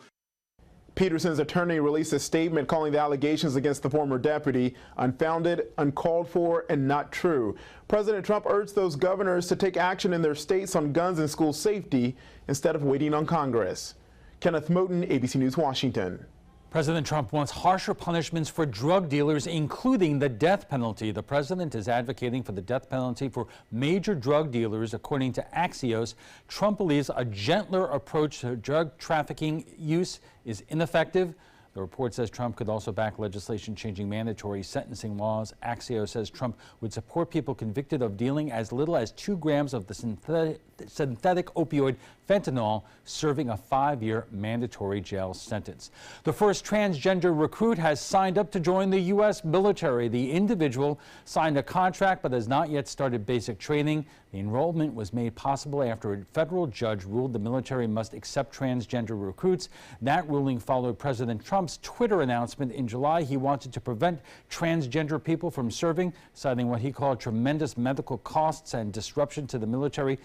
Peterson's attorney released a statement calling the allegations against the former deputy unfounded, uncalled for, and not true. President Trump urged those governors to take action in their states on guns and school safety instead of waiting on Congress. Kenneth Moten, ABC News, Washington. President Trump wants harsher punishments for drug dealers, including the death penalty. The president is advocating for the death penalty for major drug dealers. According to Axios, Trump believes a gentler approach to drug trafficking use is ineffective. The report says Trump could also back legislation changing mandatory sentencing laws. Axios says Trump would support people convicted of dealing as little as 2 grams of the synthetic opioid fentanyl, serving a 5-year mandatory jail sentence. The first transgender recruit has signed up to join the U.S. military. The individual signed a contract but has not yet started basic training. The enrollment was made possible after a federal judge ruled the military must accept transgender recruits. That ruling followed President Trump's Twitter announcement in July. He wanted to prevent transgender people from serving, citing what he called tremendous medical costs and disruption to the military.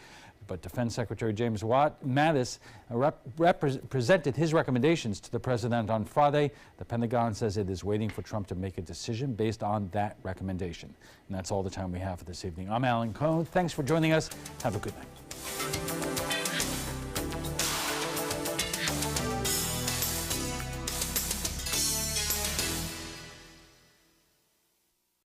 But Defense Secretary James Mattis presented his recommendations to the president on Friday. The Pentagon says it is waiting for Trump to make a decision based on that recommendation. And that's all the time we have for this evening. I'm Alan Cohn. Thanks for joining us. Have a good night.